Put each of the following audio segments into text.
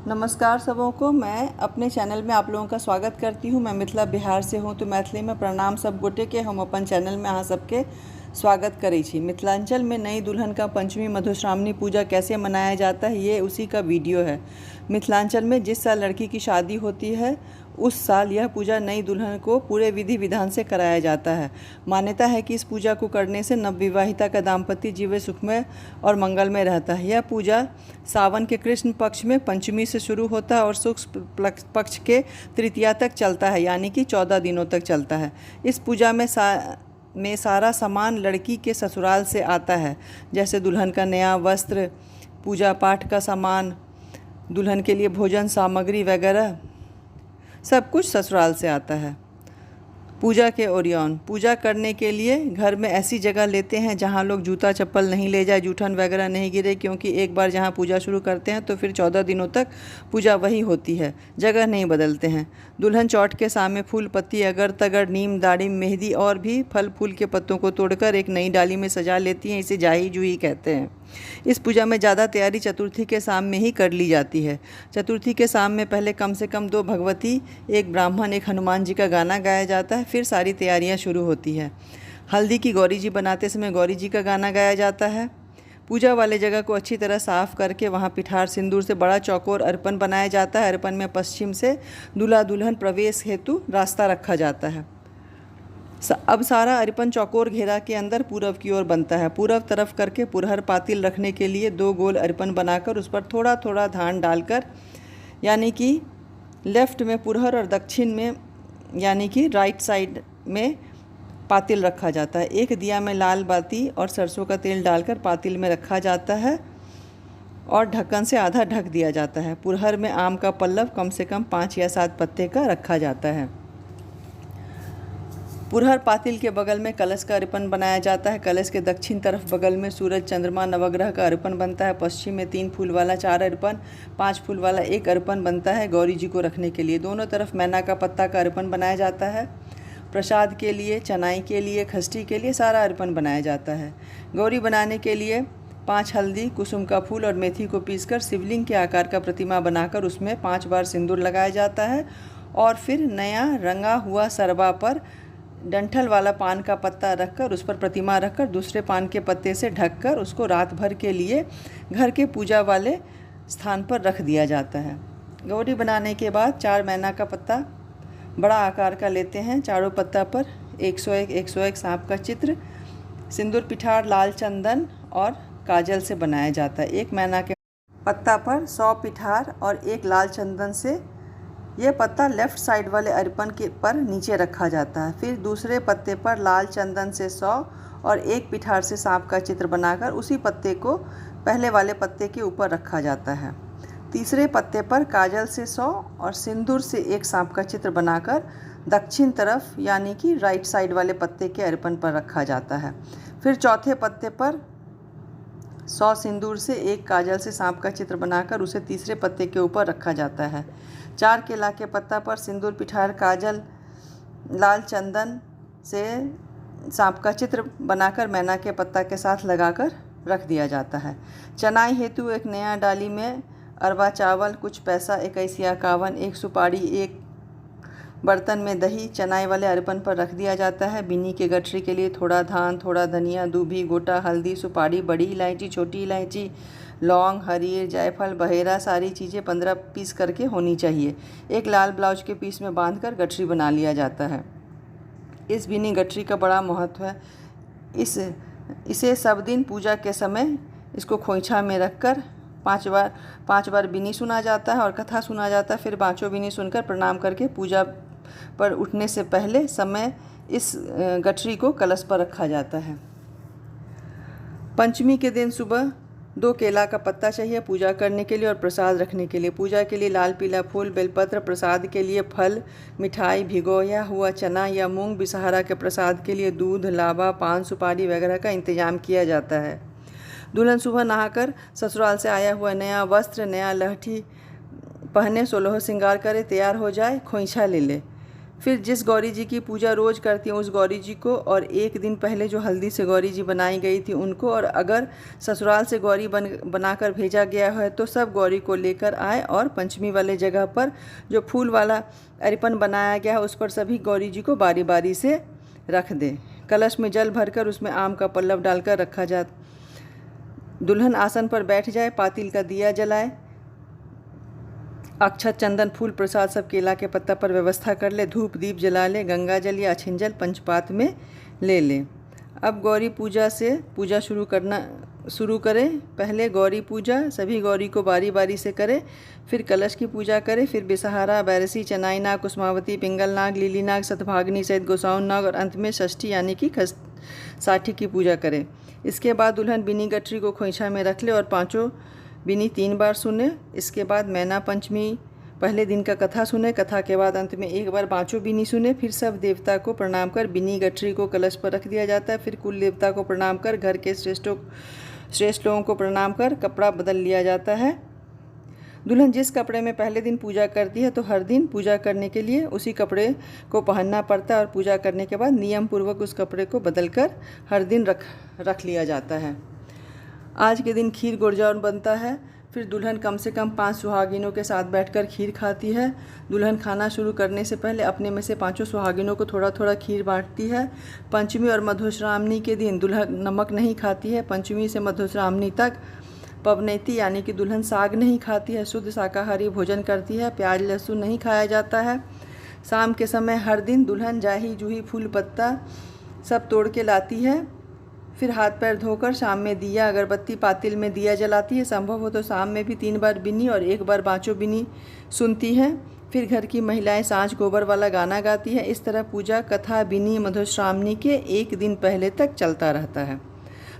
नमस्कार सबों को। मैं अपने चैनल में आप लोगों का स्वागत करती हूँ। मैं मिथिला बिहार से हूँ, तो मैथिली में प्रणाम सब गोटे के हम अपन चैनल में अहाँ सबके स्वागत करै छी। मिथिलांचल में नई दुल्हन का पंचमी मधुश्रावणी पूजा कैसे मनाया जाता है, ये उसी का वीडियो है। मिथिलांचल में जिस साल लड़की की शादी होती है उस साल यह पूजा नई दुल्हन को पूरे विधि विधान से कराया जाता है। मान्यता है कि इस पूजा को करने से नवविवाहिता का दाम्पत्य जीवन सुखमय और मंगलमय रहता है। यह पूजा सावन के कृष्ण पक्ष में पंचमी से शुरू होता है और शुक्ल पक्ष के तृतीया तक चलता है, यानी कि 14 दिनों तक चलता है। इस पूजा में सारा सामान लड़की के ससुराल से आता है, जैसे दुल्हन का नया वस्त्र, पूजा पाठ का सामान, दुल्हन के लिए भोजन सामग्री वगैरह सब कुछ ससुराल से आता है। पूजा के ओरियन पूजा करने के लिए घर में ऐसी जगह लेते हैं जहां लोग जूता चप्पल नहीं ले जाए, जूठन वगैरह नहीं गिरे, क्योंकि एक बार जहां पूजा शुरू करते हैं तो फिर 14 दिनों तक पूजा वही होती है, जगह नहीं बदलते हैं। दुल्हन चौट के सामने फूल पत्ती अगर तगर नीम दाढ़ी मेहंदी और भी फल फूल के पत्तों को तोड़कर एक नई डाली में सजा लेती हैं। इसे जाही जूही कहते हैं। इस पूजा में ज़्यादा तैयारी चतुर्थी के शाम में ही कर ली जाती है। चतुर्थी के शाम में पहले कम से कम 2 भगवती, एक ब्राह्मण, एक हनुमान जी का गाना गाया जाता है, फिर सारी तैयारियां शुरू होती है। हल्दी की गौरी जी बनाते समय गौरी जी का गाना गाया जाता है। पूजा वाले जगह को अच्छी तरह साफ़ करके वहाँ पिठार सिंदूर से बड़ा चौकोर अर्पण बनाया जाता है। अर्पण में पश्चिम से दूल्हा दुल्हन प्रवेश हेतु रास्ता रखा जाता है। अब सारा अर्पण चौकोर घेरा के अंदर पूर्व की ओर बनता है। पूर्व तरफ करके पुरहर पातिल रखने के लिए 2 गोल अर्पण बनाकर उस पर थोड़ा थोड़ा धान डालकर, यानी कि लेफ्ट में पुरहर और दक्षिण में यानी कि राइट साइड में पातिल रखा जाता है। एक दिया में लाल बाती और सरसों का तेल डालकर पातिल में रखा जाता है और ढक्कन से आधा ढक दिया जाता है। पुरहर में आम का पल्लव कम से कम 5 या 7 पत्ते का रखा जाता है। पुरहर पातिल के बगल में कलश का अर्पण बनाया जाता है। कलश के दक्षिण तरफ बगल में सूरज चंद्रमा नवग्रह का अर्पण बनता है। पश्चिम में 3 फूल वाला 4 अर्पण, 5 फूल वाला 1 अर्पण बनता है गौरी जी को रखने के लिए। दोनों तरफ मैना का पत्ता का अर्पण बनाया जाता है। प्रसाद के लिए, चनाई के लिए, खस्टी के लिए सारा अर्पण बनाया जाता है। गौरी बनाने के लिए 5 हल्दी, कुसुम का फूल और मेथी को पीसकर शिवलिंग के आकार का प्रतिमा बनाकर उसमें 5 बार सिंदूर लगाया जाता है और फिर नया रंगा हुआ सरबा पर डंठल वाला पान का पत्ता रखकर उस पर प्रतिमा रखकर दूसरे पान के पत्ते से ढककर उसको रात भर के लिए घर के पूजा वाले स्थान पर रख दिया जाता है। गौरी बनाने के बाद 4 मैना का पत्ता बड़ा आकार का लेते हैं। चारों पत्ता पर 101 सांप का चित्र, सिंदूर, पिठार, लाल चंदन और काजल से बनाया जाता है। 1 मैना के पत्ता पर 100 पिठार और 1 लाल चंदन से यह पत्ता लेफ़्ट साइड वाले अर्पण के पर नीचे रखा जाता है। फिर दूसरे पत्ते पर लाल चंदन से 100 और 1 पिठार से सांप का चित्र बनाकर उसी पत्ते को पहले वाले पत्ते के ऊपर रखा जाता है। तीसरे पत्ते पर काजल से 100 और सिंदूर से 1 सांप का चित्र बनाकर दक्षिण तरफ यानी कि राइट साइड वाले पत्ते के अर्पण पर रखा जाता है। फिर चौथे पत्ते पर 100 सिंदूर से 1 काजल से सांप का चित्र बनाकर उसे तीसरे पत्ते के ऊपर रखा जाता है। 4 केला के पत्ता पर सिंदूर, पिठार, काजल, लाल चंदन से सांप का चित्र बनाकर मैना के पत्ता के साथ लगाकर रख दिया जाता है। चनाई हेतु एक नया डाली में अरवा चावल, कुछ पैसा, 21 या 51, 1 सुपारी, 1 बर्तन में दही चनाई वाले अर्पण पर रख दिया जाता है। बिन्नी के गठरी के लिए थोड़ा धान, थोड़ा धनिया, दूभी, गोटा हल्दी, सुपारी, बड़ी इलायची, छोटी इलायची, लौंग, हरीर, जायफल, बहेरा, सारी चीज़ें 15 पीस करके होनी चाहिए। एक लाल ब्लाउज के पीस में बांधकर गठरी बना लिया जाता है। इस बिन्नी गठरी का बड़ा महत्व है। इसे सब दिन पूजा के समय इसको खोइछा में रखकर 5 बार बिन्नी सुना जाता है और कथा सुना जाता है। फिर 5 बिन्नी सुनकर प्रणाम करके पूजा पर उठने से पहले समय इस गठरी को कलश पर रखा जाता है। पंचमी के दिन सुबह 2 केला का पत्ता चाहिए पूजा करने के लिए और प्रसाद रखने के लिए। पूजा के लिए लाल पीला फूल, बेलपत्र, प्रसाद के लिए फल, मिठाई, भिगोया हुआ चना या मूंग, बिसहारा के प्रसाद के लिए दूध, लावा, पान, सुपारी वगैरह का इंतजाम किया जाता है। दुल्हन सुबह नहाकर ससुराल से आया हुआ नया वस्त्र, नया लहठी पहने, 16 श्रृंगार करे, तैयार हो जाए, खोइछा ले ले। फिर जिस गौरी जी की पूजा रोज़ करती हैं उस गौरी जी को, और एक दिन पहले जो हल्दी से गौरी जी बनाई गई थी उनको, और अगर ससुराल से गौरी बनाकर भेजा गया है तो सब गौरी को लेकर आए और पंचमी वाले जगह पर जो फूल वाला अरिपन बनाया गया है उस पर सभी गौरी जी को बारी बारी से रख दें। कलश में जल भरकर उसमें आम का पल्लव डालकर रखा जाए। दुल्हन आसन पर बैठ जाए, पातिल का दिया जलाए, अक्षत चंदन फूल प्रसाद सब केला के पत्ता पर व्यवस्था कर ले, धूप दीप जला ले, गंगा जल या अछिंजल पंचपात में ले ले। अब गौरी पूजा से पूजा शुरू करें। पहले गौरी पूजा सभी गौरी को बारी बारी से करें, फिर कलश की पूजा करें, फिर बेसहारा, बैरसी, चनाई नाग, कुसुमावती, पिंगल नाग, लीली नाग, सतभागिनी सहित गोसाउन नाग और अंत में षष्ठी यानी कि साठी की पूजा करें। इसके बाद दुल्हन बिनी गठरी को खोइछा में रख ले और पाँचों बिनी 3 बार सुने। इसके बाद मैना पंचमी पहले दिन का कथा सुने, कथा के बाद अंत में एक बार पाँचों बिनी सुने। फिर सब देवता को प्रणाम कर बिनी गठरी को कलश पर रख दिया जाता है। फिर कुल देवता को प्रणाम कर घर के श्रेष्ठ लोगों को प्रणाम कर कपड़ा बदल लिया जाता है। दुल्हन जिस कपड़े में पहले दिन पूजा करती है तो हर दिन पूजा करने के लिए उसी कपड़े को पहनना पड़ता है, और पूजा करने के बाद नियम पूर्वक उस कपड़े को बदलकर हर दिन रख लिया जाता है। आज के दिन खीर गुड़जाउन बनता है। फिर दुल्हन कम से कम 5 सुहागिनों के साथ बैठकर खीर खाती है। दुल्हन खाना शुरू करने से पहले अपने में से 5 सुहागिनों को थोड़ा थोड़ा खीर बांटती है। पंचमी और मधुश्रावणी के दिन दुल्हन नमक नहीं खाती है। पंचमी से मधुश्रावणी तक पवनैती यानी कि दुल्हन साग नहीं खाती है, शुद्ध शाकाहारी भोजन करती है। प्याज लहसुन नहीं खाया जाता है। शाम के समय हर दिन दुल्हन जाही जूही फूल पत्ता सब तोड़ के लाती है। फिर हाथ पैर धोकर शाम में दिया अगरबत्ती पातिल में दिया जलाती है। संभव हो तो शाम में भी 3 बार बिनी और 1 बार पाँचों बिनी सुनती हैं। फिर घर की महिलाएं सांझ गोबर वाला गाना गाती है। इस तरह पूजा कथा बिनी मधुश्रावणी के 1 दिन पहले तक चलता रहता है।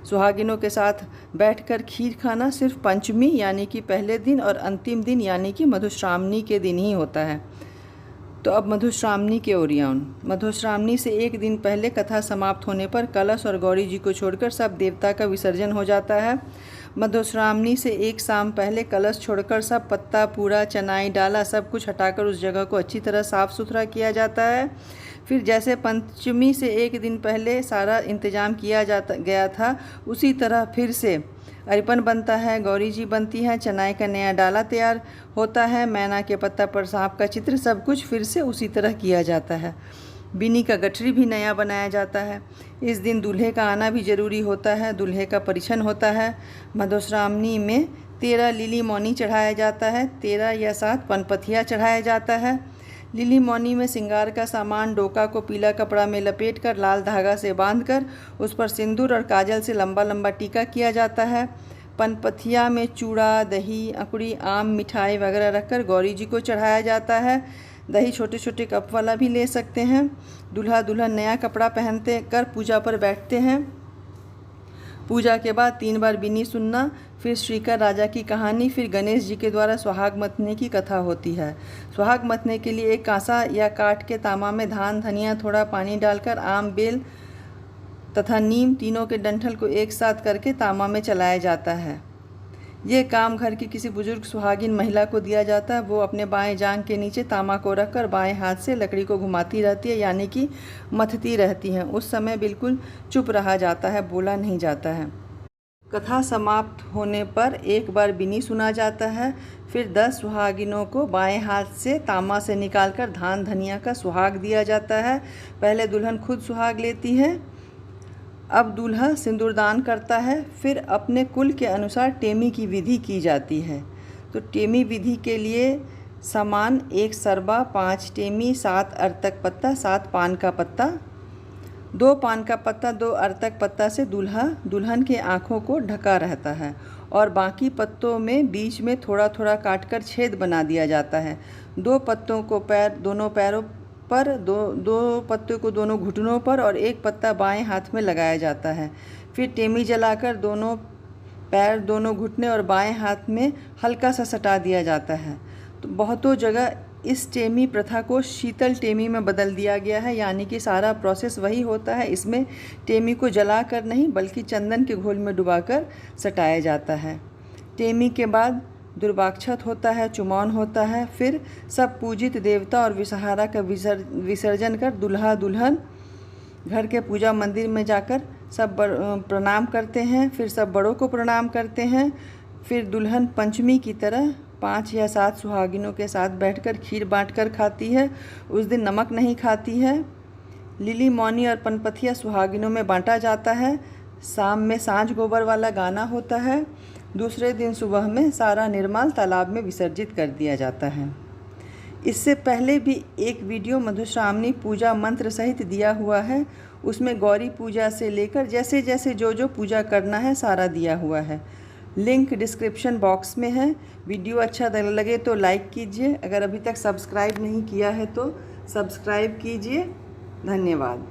सुहागिनों के साथ बैठकर खीर खाना सिर्फ पंचमी यानी कि पहले दिन और अंतिम दिन यानी कि मधुश्रावणी के दिन ही होता है। तो अब मधुश्रावणी के ओरियान। मधुश्रावणी से 1 दिन पहले कथा समाप्त होने पर कलश और गौरी जी को छोड़कर सब देवता का विसर्जन हो जाता है। मधुश्रावणी से 1 शाम पहले कलश छोड़कर सब पत्ता पूरा चनाई डाला सब कुछ हटाकर उस जगह को अच्छी तरह साफ़ सुथरा किया जाता है। फिर जैसे पंचमी से 1 दिन पहले सारा इंतजाम किया गया था उसी तरह फिर से अरिपन बनता है, गौरी जी बनती हैं, चनाई का नया डाला तैयार होता है, मैना के पत्ता पर सांप का चित्र, सब कुछ फिर से उसी तरह किया जाता है। बिनी का गठरी भी नया बनाया जाता है। इस दिन दूल्हे का आना भी ज़रूरी होता है। दूल्हे का परिछन होता है। मधुश्रावणी में 13 लिली मौनी चढ़ाया जाता है। 13 या 7 पनपथिया चढ़ाया जाता है। लिली मौनी में श्रृंगार का सामान डोका को पीला कपड़ा में लपेटकर लाल धागा से बांधकर उस पर सिंदूर और काजल से लंबा लंबा टीका किया जाता है। पनपथिया में चूड़ा, दही, अकुड़ी, आम, मिठाई वगैरह रखकर गौरी जी को चढ़ाया जाता है। दही छोटे छोटे कप वाला भी ले सकते हैं। दूल्हा दुल्हन नया कपड़ा पहनते कर पूजा पर बैठते हैं। पूजा के बाद 3 बार बिनी सुनना, फिर श्रीकर राजा की कहानी, फिर गणेश जी के द्वारा सुहाग मथने की कथा होती है। सुहाग मथने के लिए एक कांसा या काट के तामा में धान, धनिया, थोड़ा पानी डालकर आम, बेल तथा नीम तीनों के डंठल को एक साथ करके तामा में चलाया जाता है। ये काम घर की किसी बुजुर्ग सुहागिन महिला को दिया जाता है। वो अपने बाएं जांघ के नीचे तामा को रखकर बाएं हाथ से लकड़ी को घुमाती रहती है यानी कि मथती रहती हैं। उस समय बिल्कुल चुप रहा जाता है, बोला नहीं जाता है। कथा समाप्त होने पर 1 बार बिनी सुना जाता है। फिर 10 सुहागिनों को बाएं हाथ से तामा से निकालकर धान धनिया का सुहाग दिया जाता है। पहले दुल्हन खुद सुहाग लेती है, अब दूल्हा सिंदूरदान करता है। फिर अपने कुल के अनुसार टेमी की विधि की जाती है। तो टेमी विधि के लिए सामान 1 सरबा, 5 टेमी, 7 अर्तक पत्ता, 7 पान का पत्ता, 2 पान का पत्ता, 2 अर्तक पत्ता से दूल्हा दुल्हन के आँखों को ढका रहता है और बाकी पत्तों में बीच में थोड़ा थोड़ा काटकर छेद बना दिया जाता है। 2 पत्तों को दोनों पैरों पर, 2 पत्तों को दोनों घुटनों पर और 1 पत्ता बाएं हाथ में लगाया जाता है। फिर टेमी जलाकर दोनों पैर, दोनों घुटने और बाएं हाथ में हल्का सा सटा दिया जाता है। तो बहुतों जगह इस टेमी प्रथा को शीतल टेमी में बदल दिया गया है, यानी कि सारा प्रोसेस वही होता है। इसमें टेमी को जलाकर नहीं बल्कि चंदन के घोल में डुबाकर सटाया जाता है। टेमी के बाद दुर्वाक्षत होता है, चुमौन होता है। फिर सब पूजित देवता और विषहारा का विसर्जन कर दूल्हा दुल्हन घर के पूजा मंदिर में जाकर सब प्रणाम करते हैं। फिर सब बड़ों को प्रणाम करते हैं। फिर दुल्हन पंचमी की तरह 5 या 7 सुहागिनों के साथ बैठकर खीर बांटकर खाती है। उस दिन नमक नहीं खाती है। लिली मौनी और पनपथिया सुहागिनों में बांटा जाता है। शाम में सांझ गोबर वाला गाना होता है। दूसरे दिन सुबह में सारा निर्माल तालाब में विसर्जित कर दिया जाता है। इससे पहले भी एक वीडियो मधुश्रावणी पूजा मंत्र सहित दिया हुआ है। उसमें गौरी पूजा से लेकर जैसे जैसे जो पूजा करना है सारा दिया हुआ है। लिंक डिस्क्रिप्शन बॉक्स में है। वीडियो अच्छा लगे तो लाइक कीजिए। अगर अभी तक सब्सक्राइब नहीं किया है तो सब्सक्राइब कीजिए। धन्यवाद।